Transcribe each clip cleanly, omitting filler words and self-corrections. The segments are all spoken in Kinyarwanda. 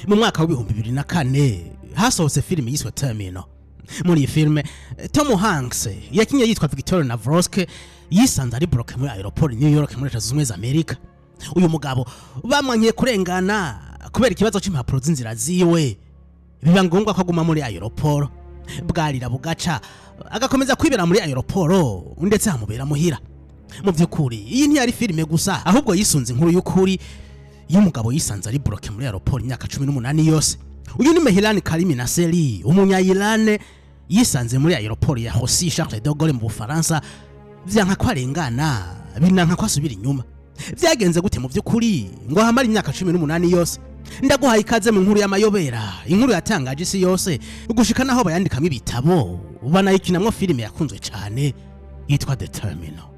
Mu mwaka wa 2004 hasohotse filime yiswe Terminal. Muri iyi filime Tom Hanks yakinye yitwa Victor Navrosky yisanze ari bloke muri aeroport New York muri Leta Zunze Ubumwe za Amerika. Uyu mugabo bamwankiye kurengana kubera ikibazo c'impapuro z'inzira ziwe, biba ngombwa ko aguma muri aeroport. Bwarira bugaca agakomeza kwibera muri aeroport ndetse hamubera muhira. Mu byukuri iyi ntiyari filime gusa, ahubwo yisunze inkuru y'ukuri y'umugabo yisanze ari bloke muri aeroport imyaka 18 yose. Uyu ni Mehran Karimi Nasseri, umunya-Iran yisanze muri aeroport ya Roissy Charles de Gaulle mu Bufaransa, vyanka ko arengana binanka ko asubira inyuma. Vyagenze gute mu byukuri ngo hamara imyaka 18 yose? Ndaguhaye ikaze mu nkuru y'amayobera, inkuru yatangaje isi yose gushika naho bayandikamo ibitabo banayikinamwo filime yakunzwe cyane yitwa The Terminal.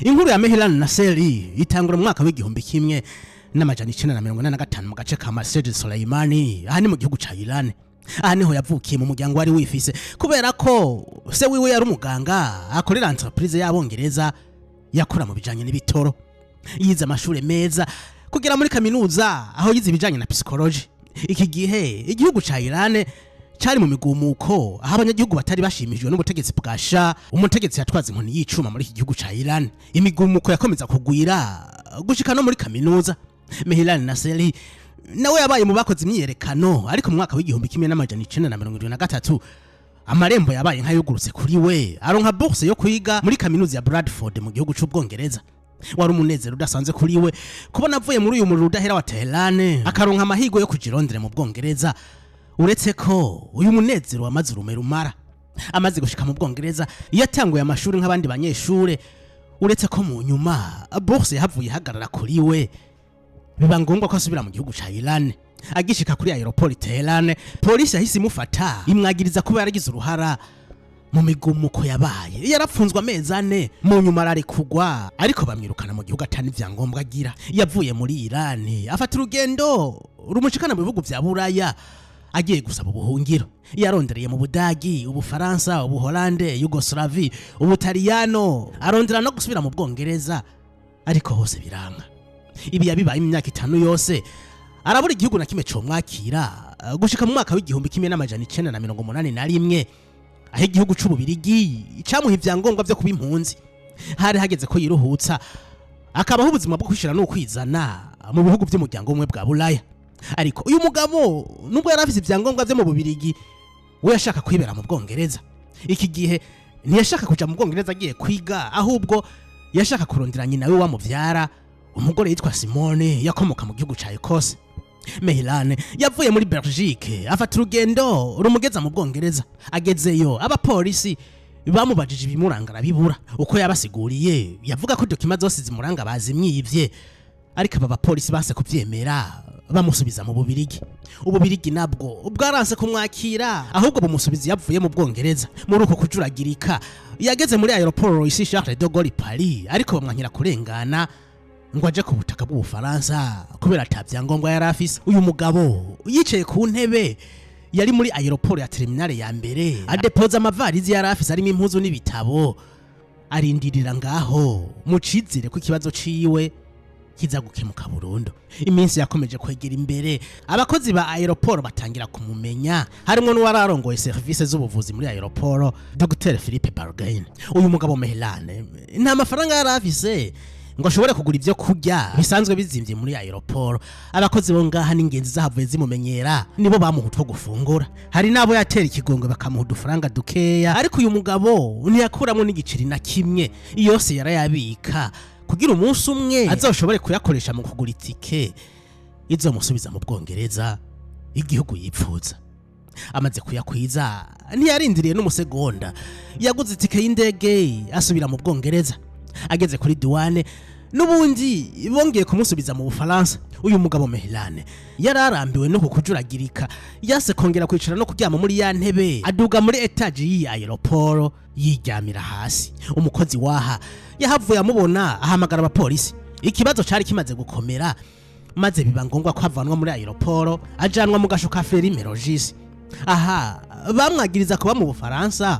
Inkuru ya Mehran Nasseri itangura mu mwaka w'igihumbi kimwe n'amajana 1945 mu gace ka Masjid Soleimani, aha ni mu gihugu ca Iran. Aha niho yavukiye mu muryango wari wifise kubera ko se wiwe yari umuganga akorera entreprise y'Abongereza yakora mu bijanye n'ibitoro. Yize amashure meza kugera muri kaminuza aho yize ibijanye na psychology. Iki gihe igihugu ca Iran cari mu migumuko aho abanyagihugu batari bashimishijwe n'ubutegetsi bwa Shah, umutegetsi yatwaza inkoni y'icuma muri iki gihugu ca Iran. Imigumuko yakomeza kugwira gushika no muri kaminuza. Mehran Nasseri nawe yabaye mu bakoze imyiyerekano, ariko mu mwaka w'igihumbi kimwe n'amajana 1973 amarembo yabaye nkayugurutse kuri we, aronka bourse yo kwiga muri kaminuza ya Bradford mu gihugu c'Ubwongereza. Wari umunezero udasanzwe kuri we kubona avuye muri uyu muriro udahera wa Tehran akaronka amahigo yo kuja Londres mu Bwongereza. Uretse ko uyu munezero wamaze urumera amaze gushika mu Bwongereza yatanguye amashuri nk'abandi banyeshure, uretse ko mu nyuma bourse yahavuye hagarara kuri we, biba ngombwa ko asubira mu gihugu ca Iran. Agishika kuri aeroport Tehran, polisi yahise imufata imwagiriza kuba yaragize uruhara mu migumuko yabaye. Yarapfunzwe amezi 4 mu nyuma ararekugwa, ariko bamwirukana mu gihugu atani vyangombwa agira. Yavuye muri Iran afata urugendo rumushikana mu bihugu vya Buraya agiye gusaba ubuhungiro. Yarondereye mu Budagi, Ubufaransa, Ubuholande, Yugoslavie, Ubutaliyano, arondera no gusubira mu Bwongereza, ariko hose biranga. Ibi yabibaye imyaka 5 yose arabura igihugu na kimwe cyo mwakira gushika mu mwaka w'igihumbi kimwe n'amajana 1981 aho igihugu c'Ububirigi camuha ivyangombwa vyo kuba impunzi. Hari hageze ko yiruhutsa akabaho ubuzima bwo kwishira no kwizana mu bihugu by'umuryango umwe bwa Bulaya. Ariko uyu mugabo nubwo yari afise ivyangombwa vyo mu Bubirigi, we yashaka kwibera mu Bwongereza. Iki gihe ntiyashaka kuja mu Bwongereza agiye kwiga, ahubwo yashaka kurondera nyina we wamuvyara, umugore yitwa Simone yakomoka mu gihugu ca Ecosse. Mehran yavuye muri Belgique afata urugendo rumugeza mu Bwongereza. Agezeyo abapolisi bamubajije ibimurangara bibura. Uko yabasiguriye yavuga ko document zose zimuranga bazimwivye, ariko aba bapolisi base kuvyemera bamusubiza mu Bubirigi. Ububirigi nabwo bwaranse kumwakira, ahubwo bumusubiza yavuye mu Bwongereza. Muri uko kujuragirika yageze muri aeroport Roissy Charles de Gaulle Paris, ariko bamwankira kurengana ngo aje ku butaka bw'Ubufaransa kubera atavyangombwa yari afise. Uyu mugabo yicaye ku ntebe yari muri aeroport ya terminale ya mbere, adepoza amavarizi yari afise arimo impuzu n'ibitabo, arindirira ngaho mu cizire ko ikibazo ciwe kiza gukemuka burundu. Iminsi yakomeje kwegera imbere, abakozi ba aeroport batangira kumumenya, harimo n'uwararongoye service z'ubuvuzi muri aeroport, Dr Philippe Bargain. Uyu mugabo Mehran nta mafaranga yari afise ngo ashobore kugura ivyo kurya bisanzwe bizimvye muri aeroport. Abakozi bo ngaha n'ingenzi zahavuye zimumenyera, nibo bamuha utwo gufungura. Hari nabo yatera ikigongwe bakamuha udufaranga dukeya, ariko uyu mugabo ntiyakuramo n'igiceri na kimwe. Yose yarayabika kugira umunsi umwe azoshobore kuyakoresha mu kugura itike izomusubiza mu Bwongereza, igihugu yipfuza. Amaze kuyakwiza ntiyarindiriye n'umusegonda, yaguze itike y'indege asubira mu Bwongereza. Ageze kuri douane nubundi bongeye kumusubiza mu Bufaransa. Uyu mugabo Mehran yararambiwe no kukujuragirika, yase kongera kwicara no kuryama muri ya ntebe, aduga muri etage yi aeroport yiryamira hasi. Umukozi waha yahavuye amubona ahamagara abapolisi. Ikibazo cari kimaze gukomera, maze biba ngombwa ko avanwa muri aeroport ajanwa mu gasho ka Ferry Merogis. Aha bamwagiriza kuba mu Bufaransa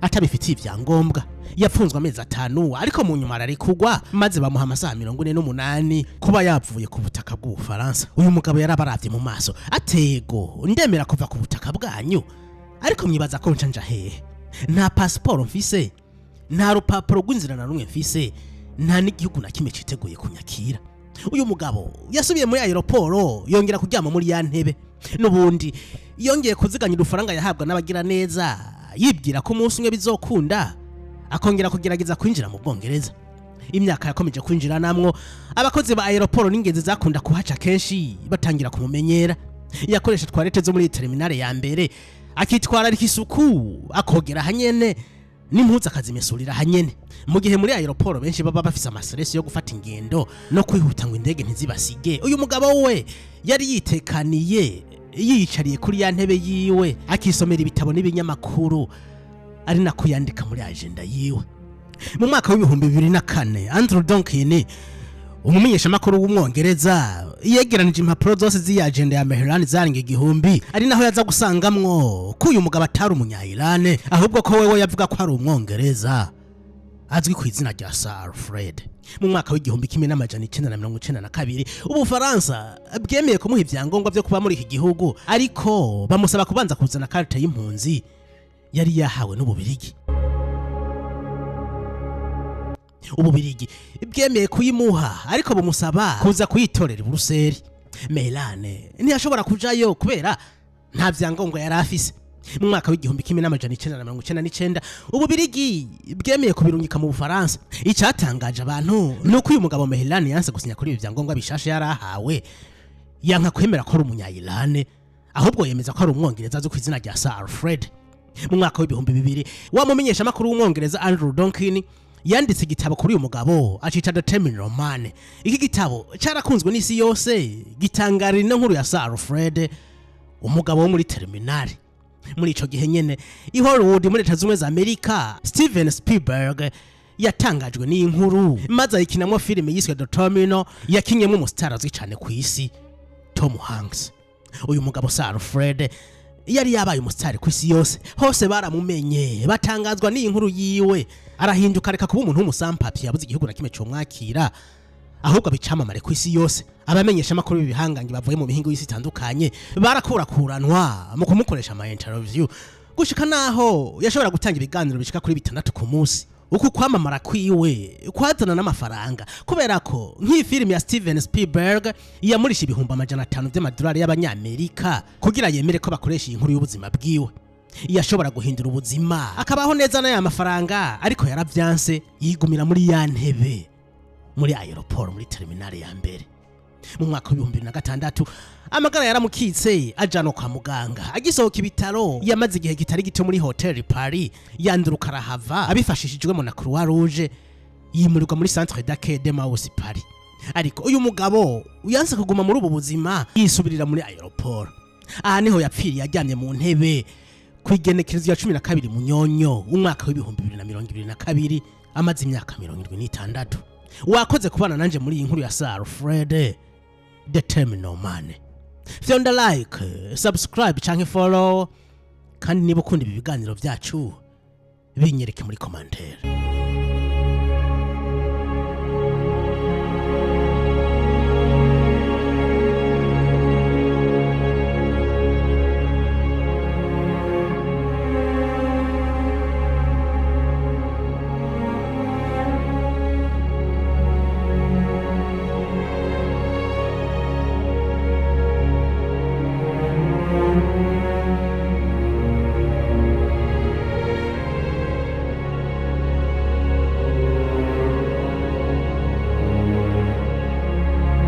atabifitiye ivyangombwa. Yapfunzwe amezi 5 ariko mu nyuma ararikugwa maze bamuha amasaha 48 kuba yavuye ku butaka bw'Ubufaransa. Uyu mugabo yarabaravye mu maso atego ndemera kuva ku butaka bwanyu, ariko mwibaza ko nca hehe? Nta passport mfise, nta rupapuro rw'inzira na rumwe mfise, nta n'igihugu na kimwe citeguye kunyakira. Uyu mugabo yasubiye muri aeroport yongera kuryama muri ya ntebe, n'ubundi yongeye kuziganya udufaranga yahabwa n'abagira neza, yibwira ko umunsi umwe bizokunda akongera kugerageza kwinjira mu Bwongereza. Imyaka yakomeje kwinjira namwo, abakozi ba aeroport n'ingenzi zakunda kuhaca kenshi batangira kumumenyera. Yakoresha toilette zo muri terminale ya mbere, akitwara isuku, akogera hanyene n'impuzu akazimesurira hanyene. Mu gihe muri aeroport benshi baba bafise amastress yo gufata ingendo no kwihuta ngo indege ntizibasige, uyu mugabo we yari yitekaniye yiyicariye kuri ya ntebe yiwe akisomera ibitabo n'ibinyamakuru, ari nako yandika muri agenda yiwe. Mu mwaka wa 2004 Andrew Donkin, umumenyesha makuru w'Umwongereza, yegeranije impapuro zose z'iyi agenda ya Mehran zarenga 1000, ari naho yaza gusangamwo ko uyu mugabo atari umunya-Iran ahubwo ko wewe yavuga ko ari Umwongereza azwi ku izina rya Sir Alfred. Mu mwaka wa 1992 Ubufaransa bwemeye kumuha ivyangombwa vyo kuba muri iki gihugu, ariko bamusaba kubanza kuzana carte y'impunzi yari yahawe n'Ububirigi. Ububirigi bwemeye kuyimuha ariko bumusaba kuza kuyitorera i Buruseli. Mehran ntiyashobora kujayo kubera nta vyangombwa yari afise. Mu mwaka wa 1999 Ububirigi bwemeye kubirungika mu Bufaransa. Icyatangaje abantu nuko uyu mugabo Mehran yanse gusinya kuri ibi vyangombwa bishashe yarahawe, yanka kwemera ko ari umunya-Iran ahubwo yemeza ko ari Umwongereza azwi ku izina rya Sir Alfred. Mu mwaka wa 2000 wamumenyesha makuru w'Umwongereza Andrew Donkin yanditse igitabo kuri uyu mugabo acita The Terminal Man. Iki gitabo cyarakunzwe n'isi yose, gitangarira inkuru ya Sir Alfred, umugabo wo muri terminal. Muri ico gihe nyene i Hollywood muri Leta Zunze za Amerika, Steven Spielberg yatangajwe n'inkuru maze ayikinamo filime yiswe The Terminal, yakinyemo umustar azwi cyane ku isi Tom Hanks. Uyu mugabo Sir Alfred yari yabaye umustar ku isi yose, hose baramumenye, batangazwa n'inkuru yiwe, arahinduka reka kuba umuntu w'umusampapi yabuze igihugu na kimwe cyo mwakira, ahubwo bicamamare ku isi yose. Abamenyesha makuru b'ibihangange bavuye mu mihingo y'isi itandukanye barakurakuranwa mu kumukoresha ama interview, gushika naho yashobora gutanga ibiganiro bishika kuri 6 ku munsi. Uku kwamamara kwiwe kwazana n'amafaranga, kubera ko nk'iyi filime ya Steven Spielberg yamurisha $500 by'amadolari y'Abanyamerika kugira yemere ko bakoresha inkuru y'ubuzima bwiwe. Yashobora guhindura ubuzima akabaho neza n'aya mafaranga, ariko yaravyanse yigumira muri ya ntebe muri aeroport muri terminale ya mbere. Mu mwaka wa 2006 amagara yaramukitse ajano kwa muganga. Agisohoka ibitaro yamaze igihe kitari gito muri Hotel Paris, yanduruka arahava abifashishijwemo na Croix Rouge, yimurirwa muri Centre d'accueil de Maus Paris. Ariko uyu mugabo yanse kuguma muri ubu buzima, yisubirira muri aeroport. Aha niho yapfiriye ajyanye mu ntebe kwigenekerezo ya 12 Munyonyo umwaka wa 2022, amaze imyaka 76. Wakoze kubana nanje muri iyi nkuru ya Sir Alfred, The Terminal Man. Fyonda like, subscribe canke follow, kandi niba ukunda ibi biganiro byacu binyereke muri commentaire.